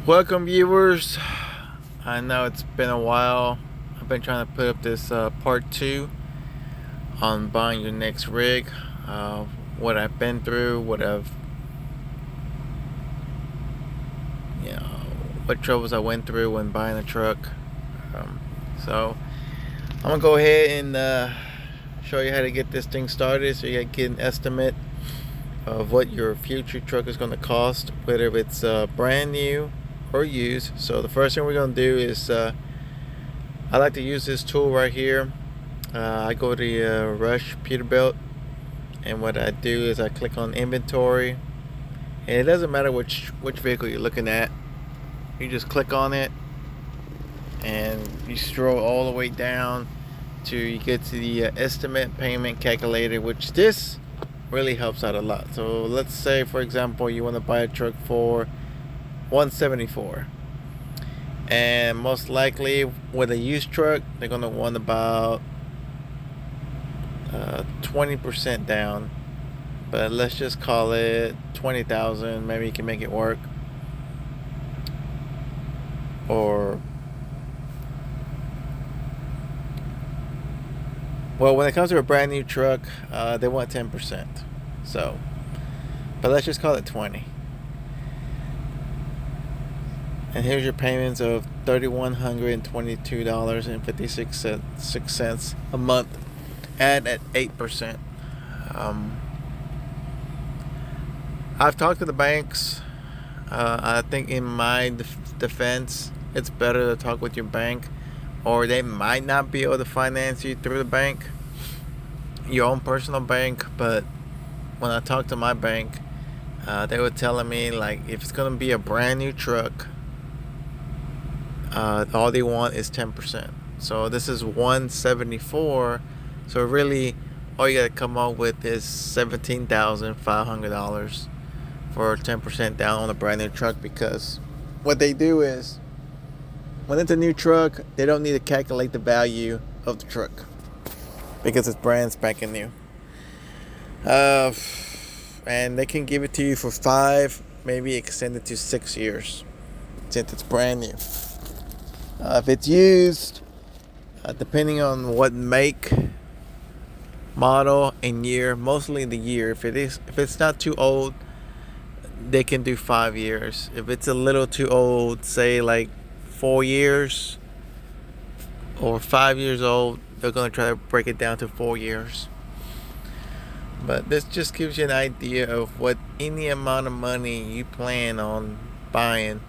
Welcome, viewers. I know it's been a while. I've been trying to put up this part two on buying your next rig. What I've been through, you know, what troubles I went through when buying a truck. So I'm gonna go ahead and show you how to get this thing started, so you can get an estimate of what your future truck is going to cost, whether it's brand new or used. So the first thing we're going to do is I like to use this tool right here. I go to Rush Peterbilt, and what I do is I click on inventory, and it doesn't matter which vehicle you're looking at. You just click on it and you scroll all the way down to you get to the estimate payment calculator, which this really helps out a lot. So let's say, for example, you want to buy a truck for $174, and most likely with a used truck they're going to want about 20% down, but let's just call it 20,000. Maybe you can make it work. Or, well, when it comes to a brand new truck, they want 10%. So, but let's just call it 20. And here's your payments of $3,122.56 a month, and at 8%. I've talked to the banks. I think in my defense, it's better to talk with your bank, or they might not be able to finance you through the bank, your own personal bank. But when I talked to my bank, they were telling me, like, if it's going to be a brand new truck, all they want is 10%. So this is 174. So really, all you got to come up with is $17,500 for 10% down on a brand new truck. Because what they do is, when it's a new truck, they don't need to calculate the value of the truck because it's brand spanking new. And they can give it to you for 5, maybe extend it to 6 years since it's brand new. If it's used, depending on what make, model, and year, mostly the year. If it's not too old, they can do 5 years. If it's a little too old, say like 4 years or 5 years old, they're gonna try to break it down to 4 years. But this just gives you an idea of what any amount of money you plan on buying.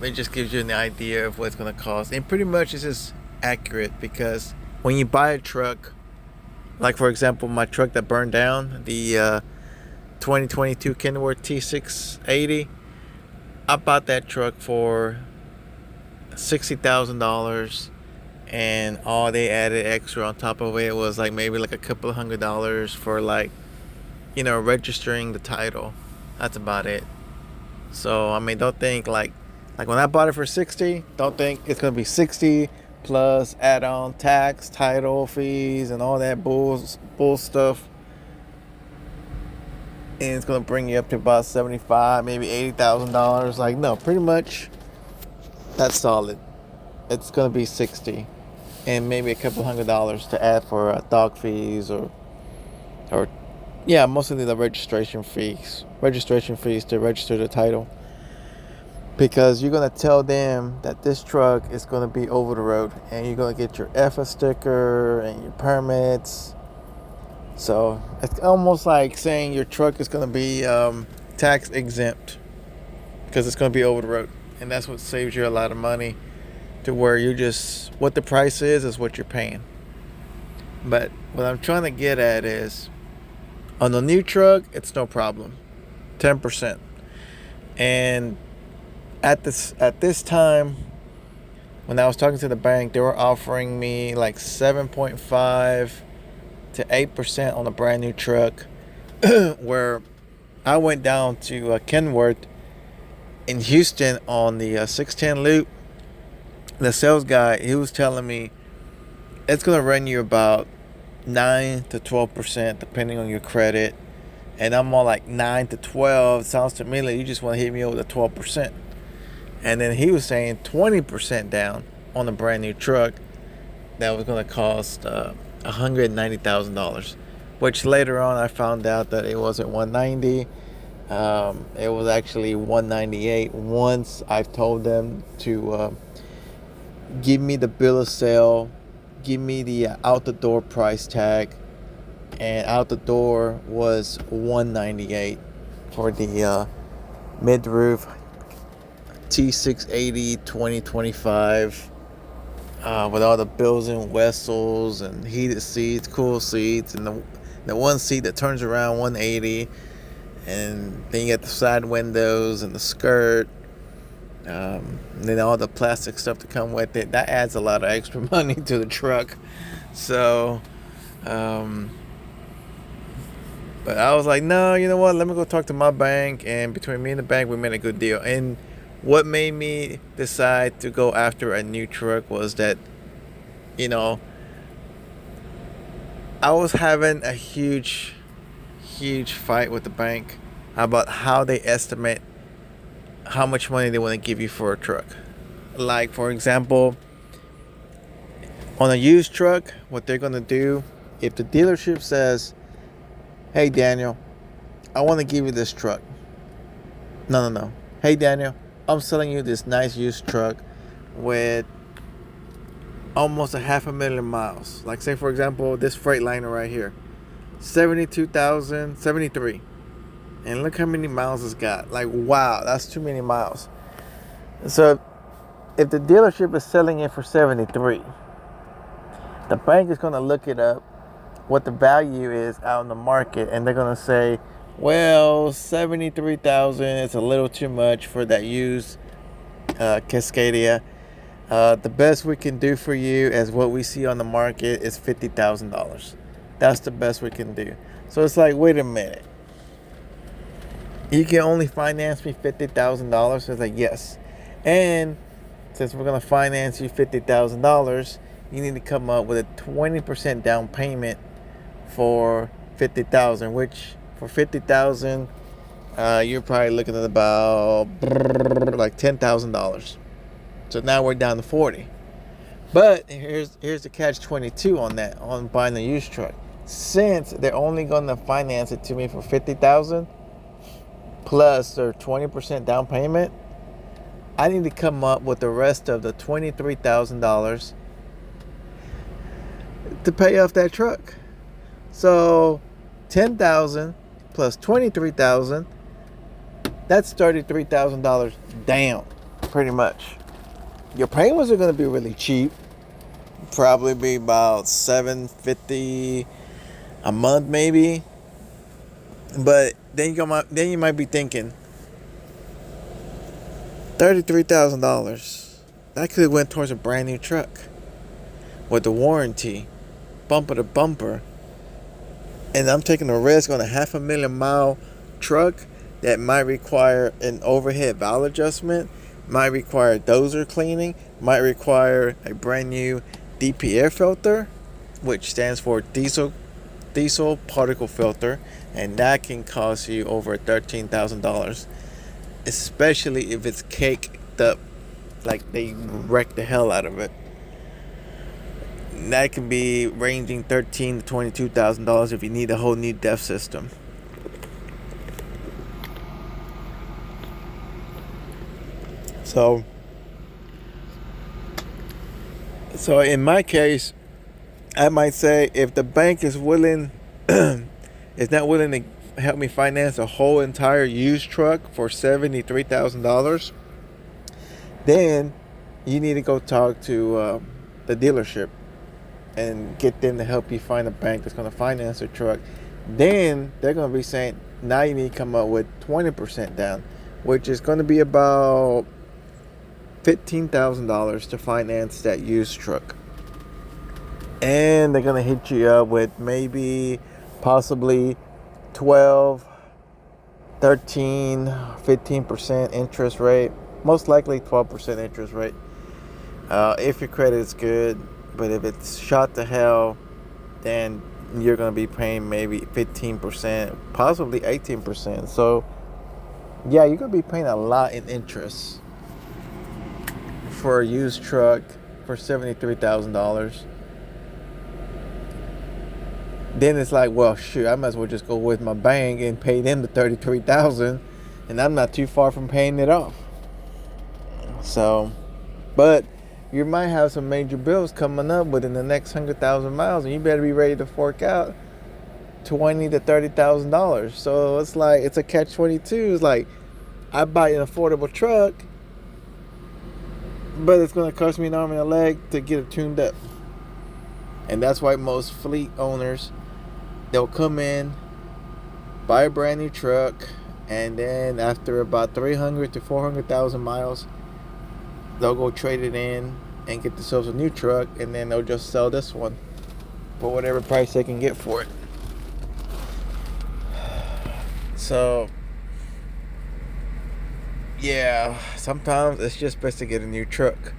It just gives you an idea of what it's going to cost. And pretty much it's just accurate, because when you buy a truck, like for example, my truck that burned down, the 2022 Kenworth T680, I bought that truck for $60,000, and all they added extra on top of it was like maybe like a couple of $100 for, like, registering the title. That's about it. So I mean, don't think like when I bought it for 60, don't think it's gonna be 60 plus add-on tax, title fees, and all that bull stuff, and it's gonna bring you up to about 75, maybe $80,000. Like, no, pretty much that's solid. It's gonna be 60, and maybe a couple $100 to add for dog fees or yeah, mostly the registration fees to register the title, because you're going to tell them that this truck is going to be over the road, and you're going to get your EFA sticker and your permits. So it's almost like saying your truck is going to be tax exempt, because it's going to be over the road, and that's what saves you a lot of money, to where you just, what the price is what you're paying. But what I'm trying to get at is, on the new truck, it's no problem, 10%. And at this time, when I was talking to the bank, they were offering me like 7.5 to 8% on a brand new truck. Where I went down to Kenworth in Houston on the 610 loop. The sales guy, he was telling me it's gonna run you about 9 to 12%, depending on your credit and I'm on like 9 to 12. Sounds to me like you just want to hit me over the 12%. And then he was saying 20% down on a brand new truck that was going to cost $190,000, which later on I found out that it wasn't 190. It was actually 198 once I told them to give me the bill of sale, give me the out the door price tag, and out the door was 198 for the mid roof T680 2025 with all the bells and whistles and heated seats, cool seats, and the one seat that turns around 180, and then you got the side windows and the skirt, and then all the plastic stuff to come with it. That adds a lot of extra money to the truck. So but I was like, no, you know what, let me go talk to my bank, and between me and the bank we made a good deal. And what made me decide to go after a new truck was that, you know, I was having a huge fight with the bank about how they estimate how much money they want to give you for a truck. Like, for example, on a used truck, what they're going to do, if the dealership says, hey, Daniel, I want to give you this truck. No. Hey, Daniel, I'm selling you this nice used truck with almost 500,000 miles. Like, say, for example, this Freightliner right here. 73. And look how many miles it's got. Like, wow, that's too many miles. So, if the dealership is selling it for 73, the bank is going to look it up, what the value is out in the market, and they're going to say, well, 73,000 is a little too much for that used Cascadia. The best we can do for you as what we see on the market is $50,000. That's the best we can do. So it's like, wait a minute. You can only finance me $50,000? So it's like, yes. And since we're going to finance you $50,000, you need to come up with a 20% down payment for $50,000, which for $50,000, you're probably looking at about like $10,000. So now we're down to 40. But here's the catch-22 on that, on buying a used truck. Since they're only going to finance it to me for $50,000 plus their 20% down payment, I need to come up with the rest of the $23,000 to pay off that truck. So $10,000 plus $23,000, that's $33,000 down, pretty much. Your payments are going to be really cheap, probably be about $750 a month, maybe. But then you might be thinking, $33,000. That could have went towards a brand new truck with the warranty, bumper to bumper. And I'm taking a risk on a 500,000 mile truck that might require an overhead valve adjustment, might require dozer cleaning, might require a brand new DP air filter, which stands for diesel particle filter, and that can cost you over $13,000, especially if it's caked up, like they wrecked the hell out of it. That can be ranging $13,000 to $22,000 if you need a whole new DEF system. So in my case, I might say if the bank is not willing to help me finance a whole entire used truck for $73,000, then you need to go talk to the dealership and get them to help you find a bank that's going to finance the truck. Then they're going to be saying, now you need to come up with 20% down, which is going to be about $15,000 to finance that used truck. And they're going to hit you up with maybe possibly 12, 13, 15% interest rate. Most likely 12% interest rate. If your credit is good. But if it's shot to hell, then you're going to be paying maybe 15%, possibly 18%. So, yeah, you're going to be paying a lot in interest for a used truck for $73,000. Then it's like, well, shoot, I might as well just go with my bank and pay them the $33,000, and I'm not too far from paying it off. So, but you might have some major bills coming up within the next 100,000 miles, and you better be ready to fork out $20,000 to $30,000. So it's like, it's a catch-22. It's like, I buy an affordable truck, but it's going to cost me an arm and a leg to get it tuned up. And that's why most fleet owners, they'll come in, buy a brand new truck, and then after about 300 to 400,000 miles, they'll go trade it in and get themselves a new truck, and then they'll just sell this one for whatever price they can get for it. So, yeah, sometimes it's just best to get a new truck.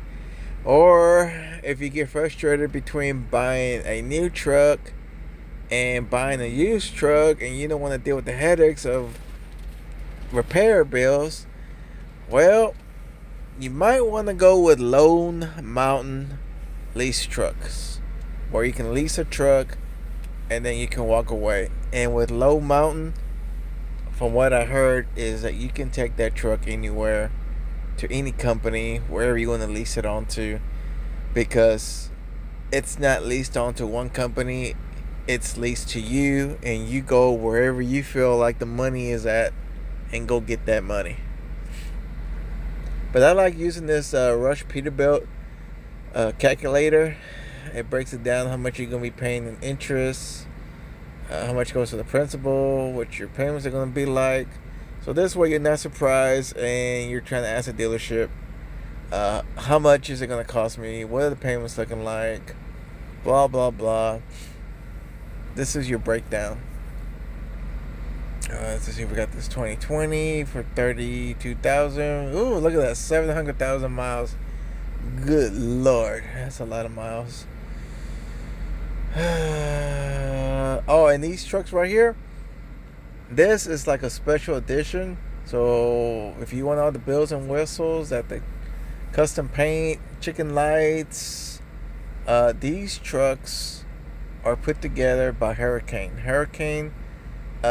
Or if you get frustrated between buying a new truck and buying a used truck, and you don't want to deal with the headaches of repair bills, well, you might want to go with Lone Mountain lease trucks, where you can lease a truck and then you can walk away. And with Lone Mountain, from what I heard, is that you can take that truck anywhere, to any company, wherever you want to lease it onto, because it's not leased onto one company, it's leased to you, and you go wherever you feel like the money is at and go get that money. But I like using this Rush Peterbilt calculator. It breaks it down how much you're going to be paying in interest, how much goes to the principal, what your payments are going to be like. So this way you're not surprised and you're trying to ask a dealership, how much is it going to cost me? What are the payments looking like? Blah, blah, blah. This is your breakdown. Let's see if we got this 2020 for $32,000. Ooh, look at that, 700,000 miles. Good Lord, that's a lot of miles. Oh, and these trucks right here, this is like a special edition. So if you want all the bells and whistles, that the custom paint, chicken lights, these trucks are put together by Hurricane. Hurricane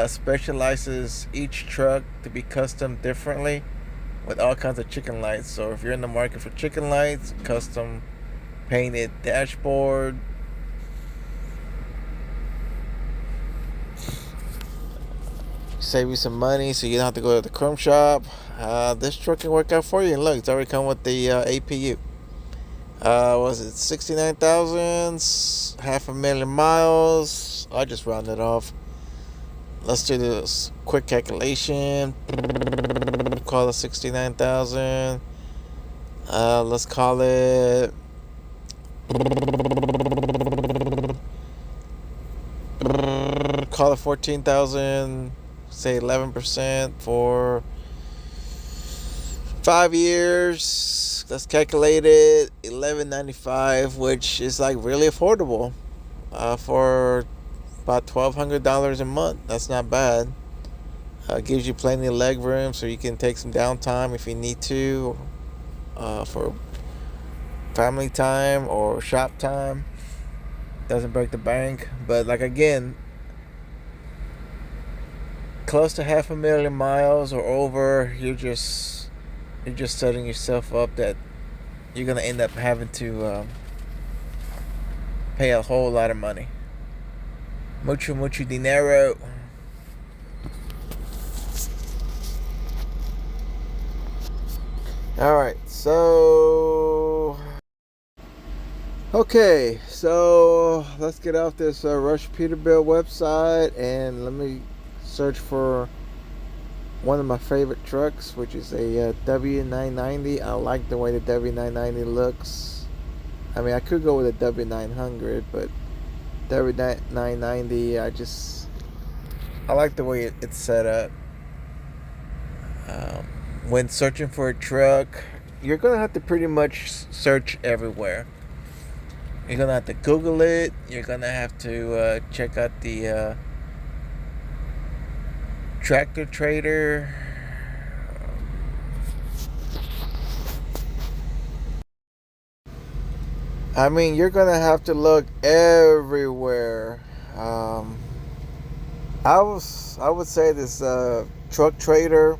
specializes each truck to be custom differently with all kinds of chicken lights. So if you're in the market for chicken lights, custom painted dashboard, save you some money so you don't have to go to the chrome shop. This truck can work out for you. And look, it's already come with the APU. Was it 69,000? 500,000 miles. I just rounded it off. Let's do this quick calculation. Call it 69,000. Let's call it. Call it 14,000. Say 11% for 5 years. Let's calculate it. $1,195, which is like really affordable for about $1,200 a month. That's not bad. Gives you plenty of leg room so you can take some downtime if you need to, for family time or shop time. Doesn't break the bank, but like again, close to 500,000 miles or over, you're just setting yourself up that you're gonna end up having to pay a whole lot of money. Mucho dinero. Alright, so okay, so let's get off this Rush Peterbilt website and let me search for one of my favorite trucks, which is a W990. I like the way the W990 looks. I mean, I could go with a W900, but W990, I like the way it's set up. When searching for a truck, you're gonna have to pretty much search everywhere. You're gonna have to Google it. You're gonna have to check out the tractor trader. I mean, you're gonna have to look everywhere. Um, I would say this truck trader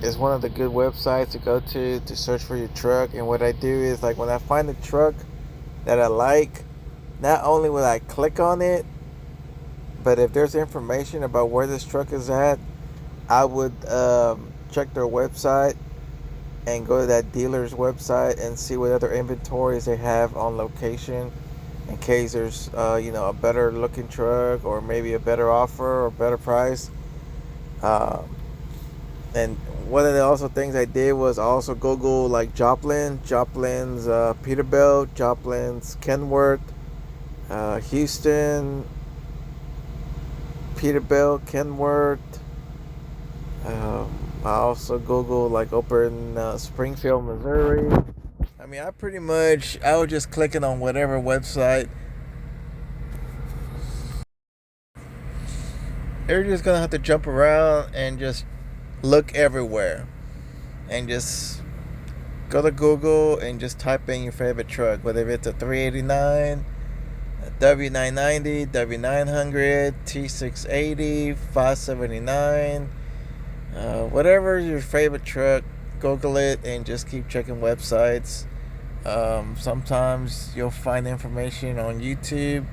is one of the good websites to go to search for your truck. And what I do is, like, when I find a truck that I like, not only will I click on it, but if there's information about where this truck is at, I would check their website and go to that dealer's website and see what other inventories they have on location, in case there's a better looking truck, or maybe a better offer or better price. And one of the also things I did was also Google like Joplin's Peterbilt, Joplin's Kenworth, Houston, Peterbilt, Kenworth. I also Google like over in Springfield, Missouri. I mean, I was just clicking on whatever website. You're just gonna have to jump around and just look everywhere, and just go to Google and just type in your favorite truck, whether it's a 389, a W990, W900, T680, 579. Whatever your favorite truck, Google it and just keep checking websites. Sometimes you'll find information on YouTube,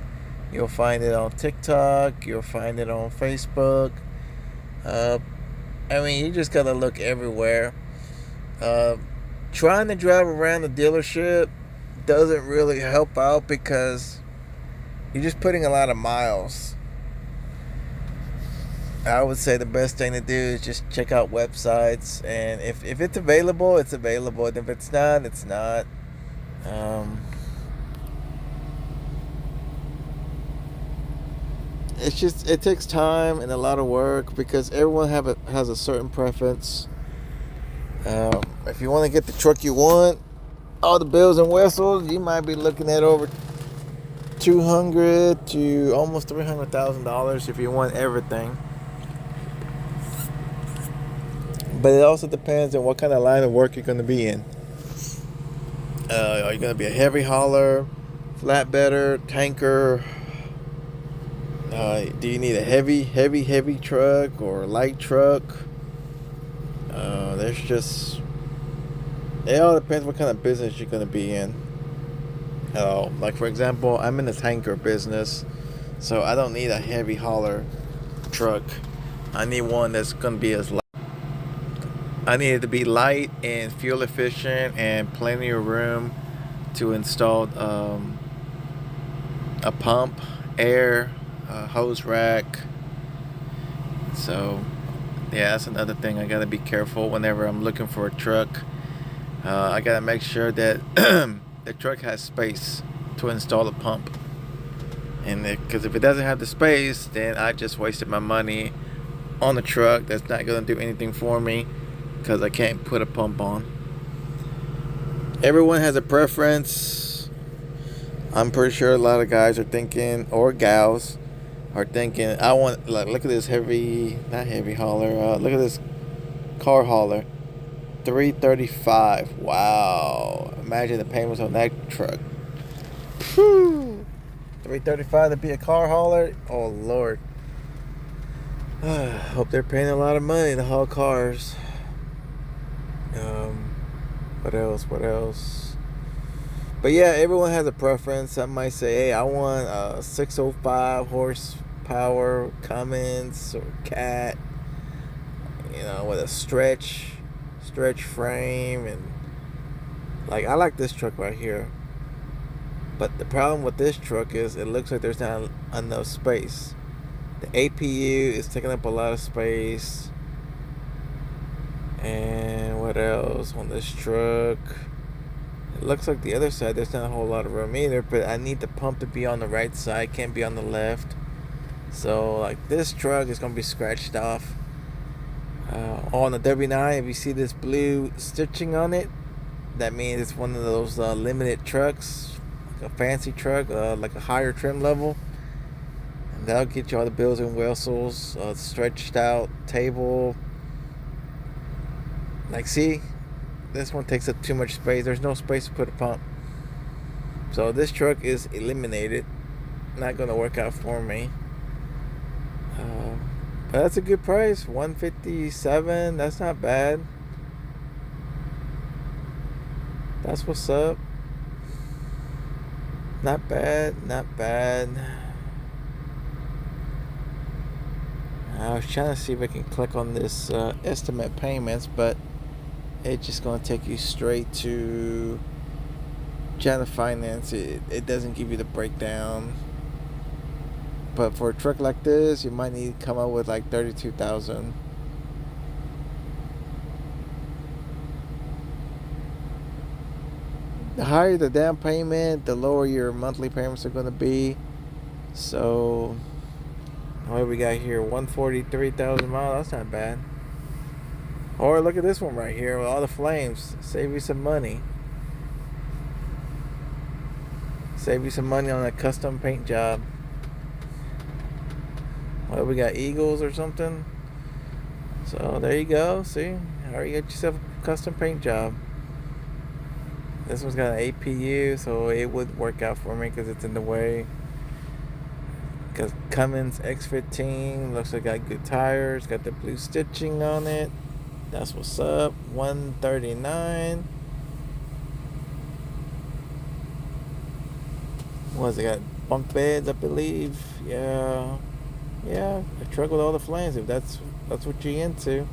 you'll find it on TikTok, you'll find it on Facebook. I mean, you just gotta look everywhere. Trying to drive around the dealership doesn't really help out because you're just putting a lot of miles. I would say the best thing to do is just check out websites, and if it's available, it's available, and if it's not, it's not. Um, it takes time and a lot of work because everyone has a certain preference. If you want to get the truck you want, all the bells and whistles, you might be looking at over $200 to almost $300,000 if you want everything. But it also depends on what kind of line of work you're going to be in. Are you going to be a heavy hauler, flatbedder, tanker? Do you need a heavy truck or a light truck? It all depends what kind of business you're going to be in. Like, for example, I'm in the tanker business, so I don't need a heavy hauler truck. I need one that's going to be as light. I need it to be light and fuel efficient and plenty of room to install a pump, air, hose rack. So, yeah, that's another thing. I got to be careful whenever I'm looking for a truck. I got to make sure that the truck has space to install a pump. And because if it doesn't have the space, then I just wasted my money on the truck that's not going to do anything for me, because I can't put a pump on. Everyone has a preference. I'm pretty sure a lot of guys are thinking, or gals are thinking, I want, like, look at this not heavy hauler, look at this car hauler, $335. Wow, imagine the payments on that truck. Whew. $335 to be a car hauler. Oh Lord. Hope they're paying a lot of money to haul cars. What else? But yeah, everyone has a preference. Some might say, hey, I want a 605 horsepower Cummins or Cat, with a stretch frame. And like, I like this truck right here. But the problem with this truck is it looks like there's not enough space. The APU is taking up a lot of space. And what else on this truck? It looks like the other side, there's not a whole lot of room either, but I need the pump to be on the right side, can't be on the left. So, like, this truck is going to be scratched off. On the W9, if you see this blue stitching on it, That means it's one of those limited trucks, like a fancy truck, like a higher trim level. And that'll get you all the bells and whistles, stretched out table. Like, see, this one takes up too much space. There's no space to put a pump. So this truck is eliminated. Not going to work out for me. But that's a good price. $157. That's not bad. That's what's up. Not bad. Not bad. I was trying to see if I can click on this estimate payments, but it's just going to take you straight to trying to finance it. It doesn't give you the breakdown. But for a truck like this, you might need to come up with like $32,000. The higher the down payment, the lower your monthly payments are going to be. So, what we got here? 143,000 miles. That's not bad. Or look at this one right here with all the flames. Save you some money. Save you some money on a custom paint job. Well, we got Eagles or something. So there you go. See, already got yourself a custom paint job. This one's got an APU, so it would work out for me because it's in the way. Because Cummins X15 looks like got good tires, got the blue stitching on it. That's what's up. 139. What is it? Got bunk beds, I believe. Yeah, a truck with all the flames. If that's what you're into.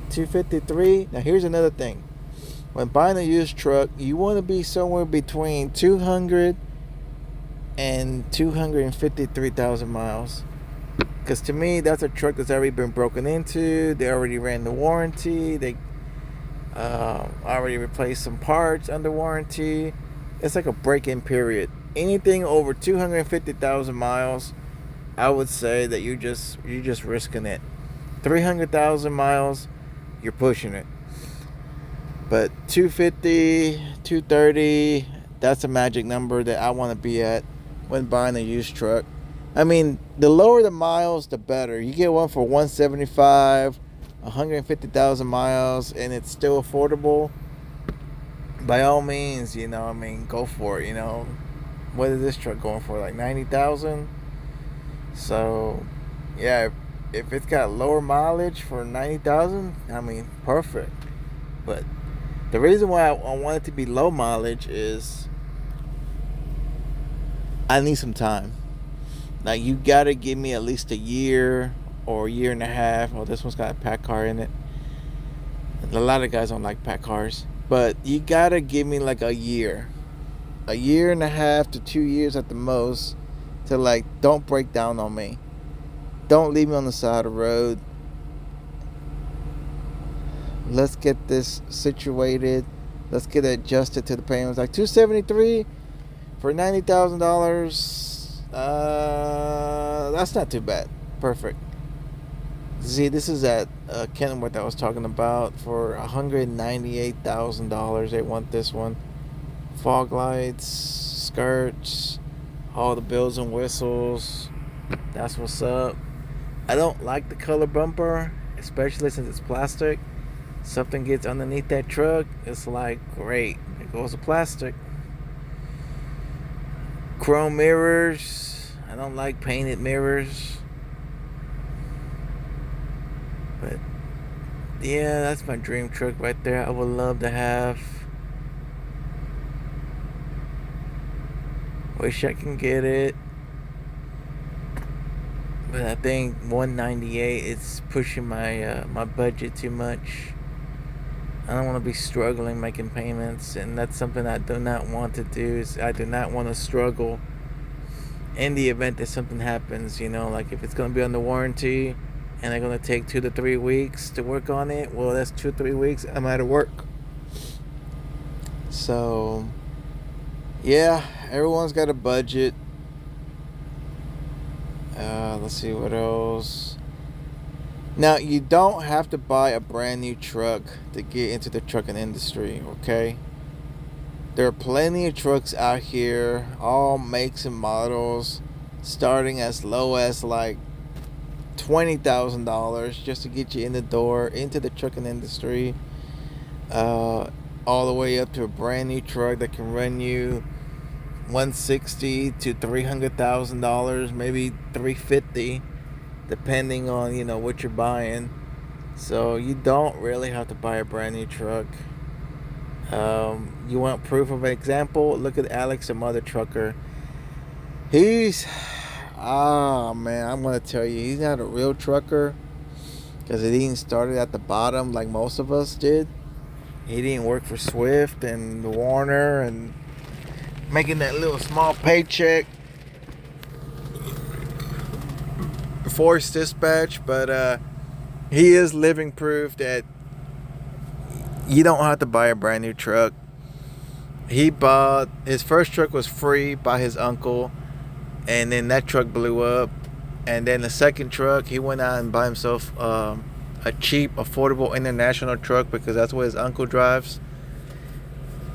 253. Now here's another thing. When buying a used truck, you want to be somewhere between 200 and 253,000 miles. Because to me, that's a truck that's already been broken into. They already ran the warranty. They already replaced some parts under warranty. It's like a break-in period. Anything over 250,000 miles, I would say that you're just risking it. 300,000 miles, you're pushing it. But 250, 230, that's a magic number that I want to be at when buying a used truck. I mean, the lower the miles, the better. You get one for 175, 150,000 miles, and it's still affordable. By all means, go for it. What is this truck going for? Like 90,000. So, yeah, if it's got lower mileage for 90,000, perfect. But the reason why I want it to be low mileage is I need some time. Like, you gotta give me at least a year or a year and a half. Oh, this one's got a pack car in it. A lot of guys don't like pack cars, but you gotta give me like a year and a half to 2 years at the most to don't break down on me. Don't leave me on the side of the road. Let's get this situated. Let's get it adjusted to the payments. Like $273 for $90,000. That's not too bad. Perfect. See, this is at Kenworth I was talking about for $198,000. They want this one. Fog lights, skirts, all the bells and whistles. That's what's up. I don't like the color bumper, especially since it's plastic. Something gets underneath that truck, it's like, great, there goes the plastic. Chrome mirrors. I don't like painted mirrors. But yeah, that's my dream truck right there. I would love to have. Wish I can get it. But I think 198 is pushing my my budget too much. I don't want to be struggling making payments, and that's something I do not want to do. Is I do not want to struggle in the event that something happens. Like if it's going to be under warranty and they're going to take 2 to 3 weeks to work on it, well, that's 2 to 3 weeks I'm out of work. So yeah, everyone's got a budget. Let's see what else. Now, you don't have to buy a brand new truck to get into the trucking industry, okay? There are plenty of trucks out here, all makes and models, starting as low as like $20,000 just to get you in the door into the trucking industry. Uh, all the way up to a brand new truck that can run you 160 to $300,000, maybe 350, depending on what you're buying. So you don't really have to buy a brand new truck. You want proof of an example? Look at Alex, a mother trucker. He's, man, I'm gonna tell you, he's not a real trucker because he didn't start it at the bottom like most of us did. He didn't work for Swift and Warner and making that little small paycheck. Forced dispatch, but he is living proof that you don't have to buy a brand new truck. He bought his first truck was free by his uncle, and then that truck blew up. And then the second truck, he went out and bought himself a cheap, affordable international truck because that's what his uncle drives.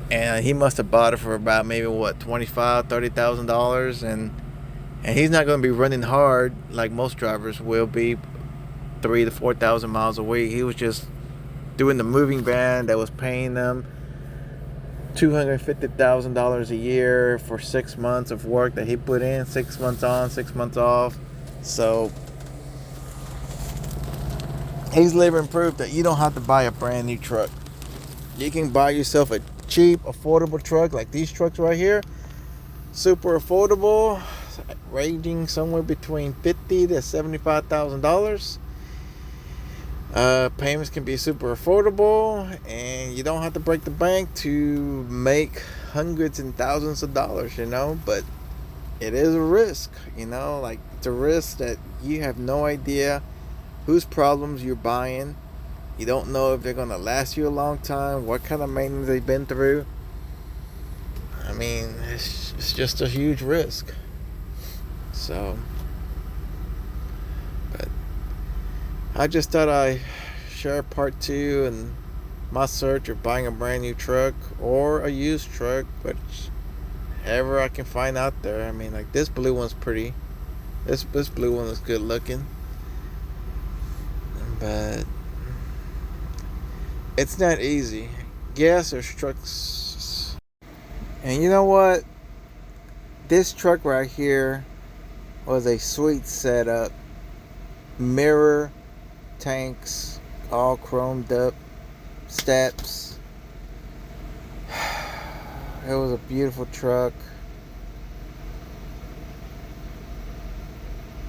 And he must have bought it for about maybe what $25,000-$30,000, and he's not going to be running hard like most drivers will be, 3,000 to 4,000 miles a week. He was just doing the moving van that was paying them $250,000 a year for 6 months of work that he put in, 6 months on, 6 months off. So he's living proof that you don't have to buy a brand new truck. You can buy yourself a cheap, affordable truck like these trucks right here. Super affordable, ranging somewhere between $50,000 to $75,000. Payments can be super affordable, and you don't have to break the bank to make hundreds and thousands of dollars, but it is a risk, like it's a risk that you have no idea whose problems you're buying. You don't know if they're going to last you a long time, what kind of maintenance they've been through. I mean, it's just a huge risk. So, but I just thought I'd share part 2 and my search of buying a brand new truck or a used truck, whichever I can find out there. I mean, like this blue one's pretty. This blue one is good looking, but it's not easy. Yes, there's trucks, and you know what? This truck right here was a sweet setup. Mirror, tanks, all chromed up, steps. It was a beautiful truck.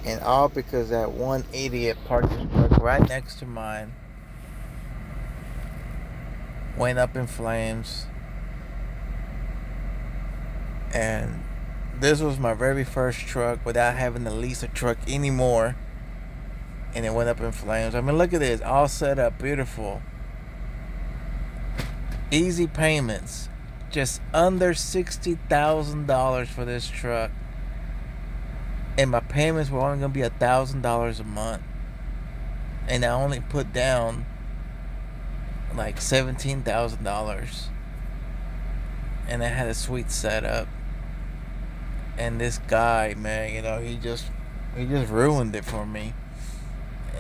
And all because that one idiot parked his truck right next to mine. Went up in flames. And this was my very first truck without having to lease a truck anymore. And it went up in flames. I mean, look at this. All set up. Beautiful. Easy payments. Just under $60,000 for this truck. And my payments were only going to be $1,000 a month. And I only put down like $17,000. And I had a sweet setup. And this guy, man, he just ruined it for me.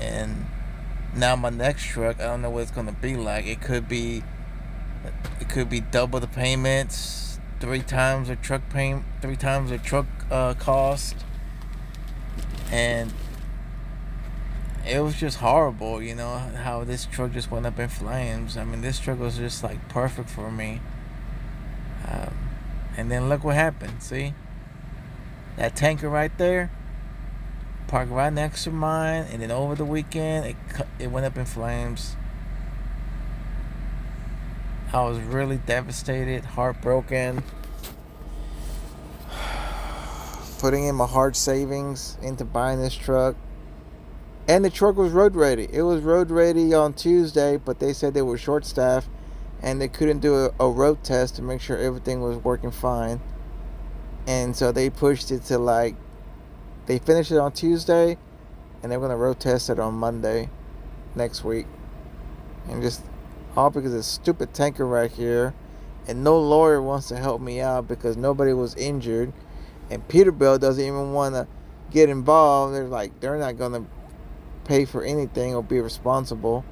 And now my next truck, I don't know what it's gonna be like. It could be double the payments, 3 times the truck cost, and it was just horrible. How this truck just went up in flames. I mean, this truck was just like perfect for me. And then look what happened. See that tanker right there? Parked right next to mine, and then over the weekend it went up in flames. I was really devastated, heartbroken, putting in my hard savings into buying this truck. And the truck was road ready. It was road ready on Tuesday, but they said they were short staffed and they couldn't do a road test to make sure everything was working fine. And so they pushed it to they finished it on Tuesday, and they're going to road test it on Monday. next week. And just all because of this stupid tanker right here. And no lawyer wants to help me out because nobody was injured. And Peterbilt doesn't even want to get involved. They're like, they're not going to pay for anything or be responsible.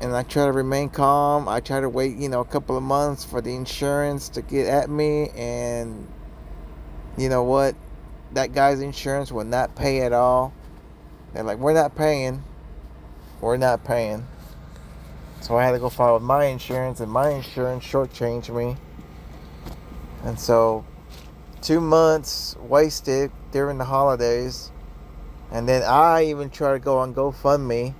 And I try to remain calm. I try to wait, a couple of months for the insurance to get at me. And you know what? That guy's insurance will not pay at all. They're like, we're not paying. We're not paying. So I had to go file with my insurance, and my insurance shortchanged me. And so 2 months wasted during the holidays. And then I even tried to go on GoFundMe,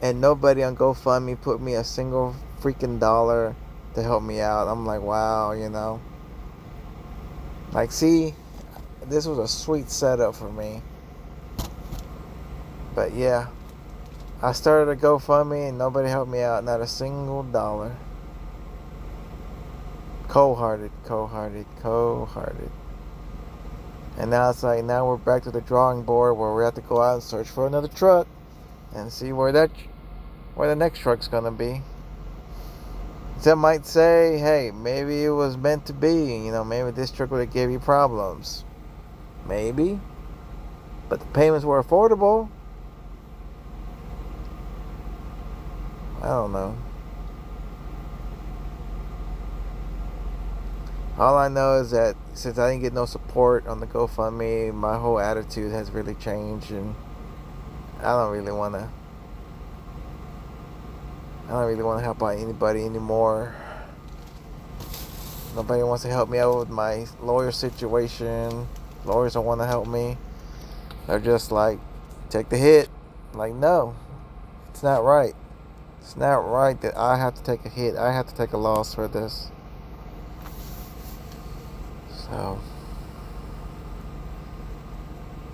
and nobody on GoFundMe put me a single freaking dollar to help me out. I'm like, wow, Like, see, this was a sweet setup for me. But yeah, I started a GoFundMe and nobody helped me out. Not a single dollar. Cold-hearted. And now it's like, now we're back to the drawing board where we have to go out and search for another truck and see where the next truck's gonna be. Some might say, hey, maybe it was meant to be. Maybe this truck would have gave you problems. Maybe. But the payments were affordable. I don't know. All I know is that since I didn't get no support on the GoFundMe, my whole attitude has really changed, and I don't really want to help out anybody anymore. Nobody wants to help me out with my lawyer situation. Lawyers don't want to help me. They're just like, take the hit. Like, no, it's not right. It's not right that I have to take a hit. I have to take a loss for this.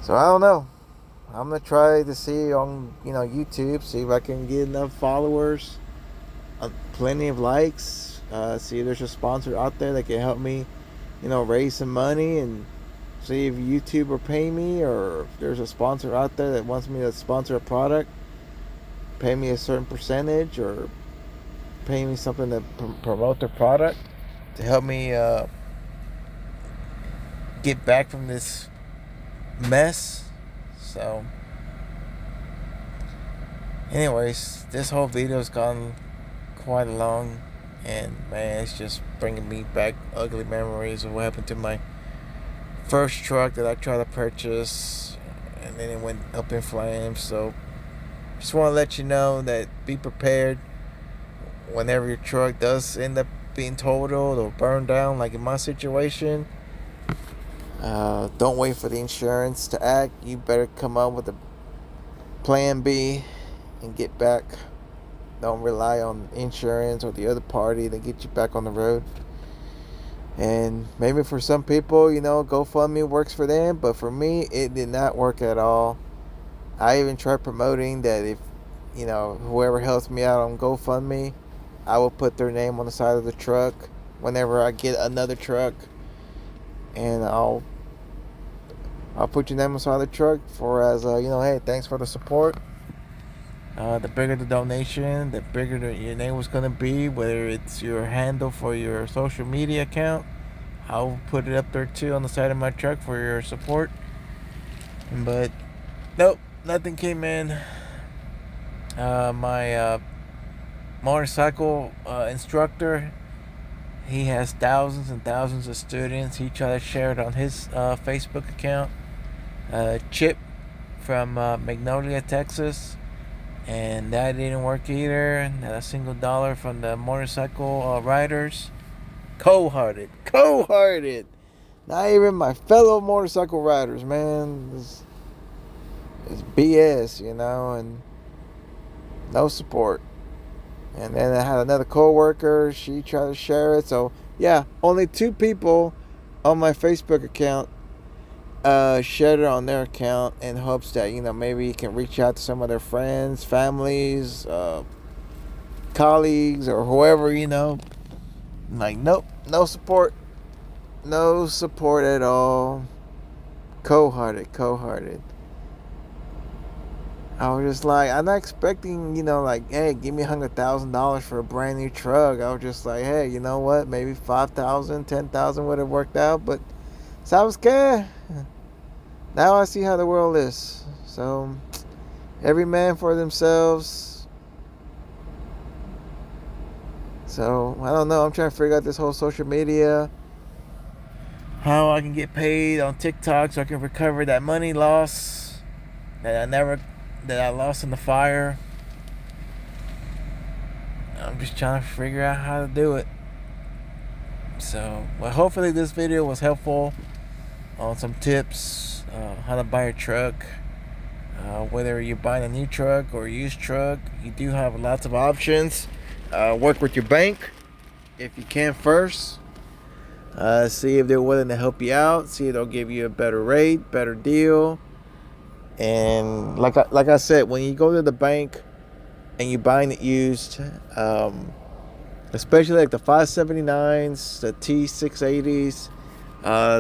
So I don't know. I'm gonna try to see on YouTube, see if I can get enough followers, plenty of likes. See if there's a sponsor out there that can help me, raise some money, and see if YouTube will pay me, or if there's a sponsor out there that wants me to sponsor a product, pay me a certain percentage, or pay me something to promote their product to help me get back from this mess. So anyways, this whole video's gone quite long, and man, it's just bringing me back ugly memories of what happened to my first truck that I tried to purchase, and then it went up in flames. So just want to let you know that be prepared whenever your truck does end up being totaled or burned down, like in my situation. Don't wait for the insurance to act. You better come up with a plan B and get back. Don't rely on insurance or the other party to get you back on the road. And maybe for some people, GoFundMe works for them, but for me, it did not work at all. I even tried promoting that if, whoever helps me out on GoFundMe, I will put their name on the side of the truck whenever I get another truck, and I'll put your name on the side of the truck hey, thanks for the support. The bigger the donation, the bigger your name was going to be, whether it's your handle for your social media account. I'll put it up there too on the side of my truck for your support. But nope, nothing came in. My motorcycle instructor, he has thousands and thousands of students. He tried to share it on his Facebook account. Chip from Magnolia, Texas. And that didn't work either. Not a single dollar from the motorcycle riders. Cold-hearted. Not even my fellow motorcycle riders, man. It's BS, and no support. And then I had another coworker. She tried to share it. So yeah, only 2 people on my Facebook account shared it on their account in hopes that maybe you can reach out to some of their friends, families, colleagues, or whoever. Like, nope, no support at all. Cold-hearted. I was just like, I'm not expecting, like, hey, give me $100,000 for a brand new truck. I was just like, hey, you know what? Maybe 5,000, 10,000 would have worked out. But so I was scared. Now I see how the world is. So every man for themselves. So I don't know. I'm trying to figure out this whole social media, how I can get paid on TikTok so I can recover that money loss that I lost in the fire. I'm just trying to figure out how to do it. So, well, hopefully this video was helpful on some tips, how to buy a truck. Whether you're buying a new truck or a used truck, you do have lots of options. Work with your bank if you can first. See if they're willing to help you out. See if they'll give you a better rate, better deal. And like I said, when you go to the bank and you're buying it used, especially like the 579s, the T680s,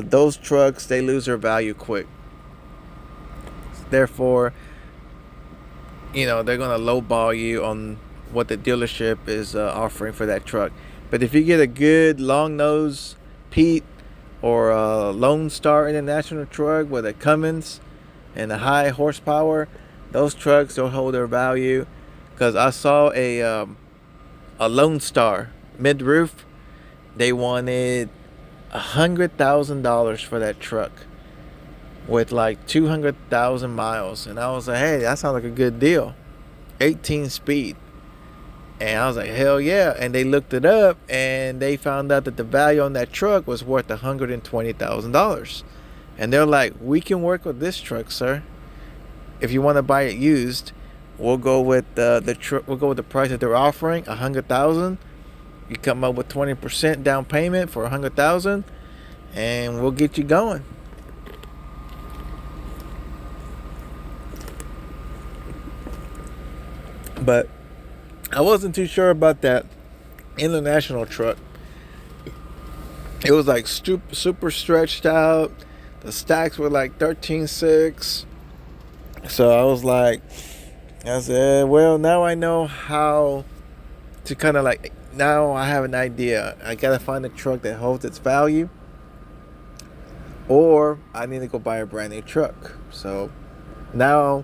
those trucks, they lose their value quick. Therefore, they're going to lowball you on what the dealership is offering for that truck. But if you get a good long nose Pete or a Lone Star International truck with a Cummins and a high horsepower, those trucks don't hold their value. Because I saw a Lone Star mid-roof. They wanted $100,000 for that truck with like 200,000 miles, and I was like, hey, that sounds like a good deal. 18 speed. And I was like, hell yeah. And they looked it up and they found out that the value on that truck was worth $120,000. And they're like, we can work with this truck, sir. If you want to buy it used, we'll go with we'll go with the price that they're offering, $100,000. You come up with 20% down payment for $100,000, and we'll get you going. But I wasn't too sure about that international truck. It was like super stretched out. The stacks were like 13.6. So I said, well, now I know how to kind of like, now I have an idea. I got to find a truck that holds its value, or I need to go buy a brand new truck. So now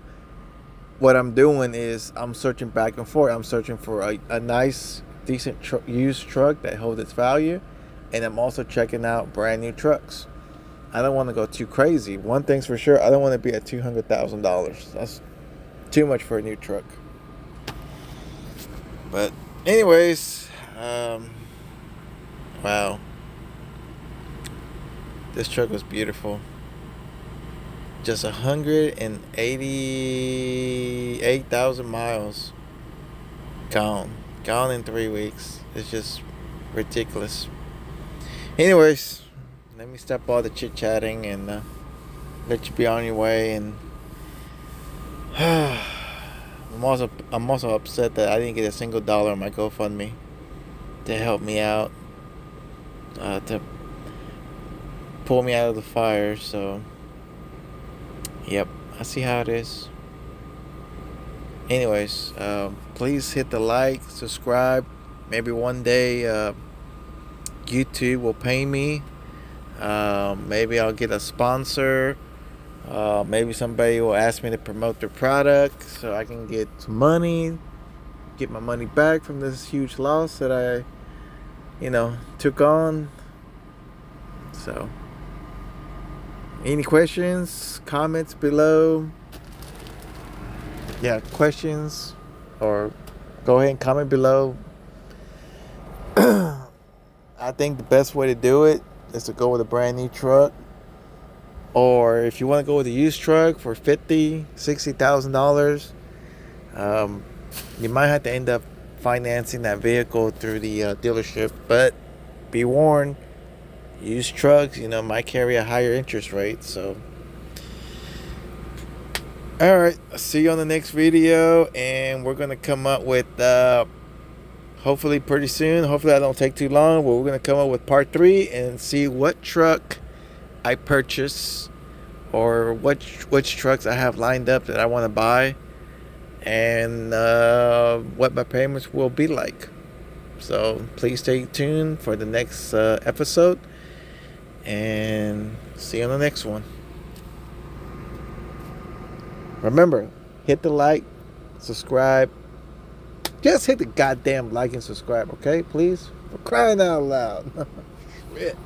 what I'm doing is I'm searching back and forth. I'm searching for a nice, decent used truck that holds its value. And I'm also checking out brand new trucks. I don't want to go too crazy. One thing's for sure, I don't want to be at $200,000. That's too much for a new truck. But anyways, wow. This truck was beautiful. Just 188,000 miles. Gone in 3 weeks. It's just ridiculous. Anyways, let me stop all the chit-chatting and let you be on your way. And I'm also upset that I didn't get a single dollar on my GoFundMe to help me out, to pull me out of the fire. So yep, I see how it is. Anyways, please hit the like, subscribe. Maybe one day YouTube will pay me. Maybe I'll get a sponsor. Maybe somebody will ask me to promote their product so I can get some money, get my money back from this huge loss that I, took on. So, any questions, comments below? Yeah, questions, or go ahead and comment below. I think the best way to do it is to go with a brand new truck. Or if you want to go with a used truck for $50,000, $60,000, you might have to end up financing that vehicle through the dealership. But be warned, used trucks, might carry a higher interest rate. So, alright, see you on the next video. And we're going to come up with, hopefully pretty soon, hopefully I don't take too long, but we're going to come up with part 3 and see what truck I purchase, or which trucks I have lined up that I want to buy. and what my payments will be like. So please stay tuned for the next episode, and see you on the next one. Remember, hit the like, subscribe. Just hit the goddamn like and subscribe, okay? Please? For crying out loud. Shit.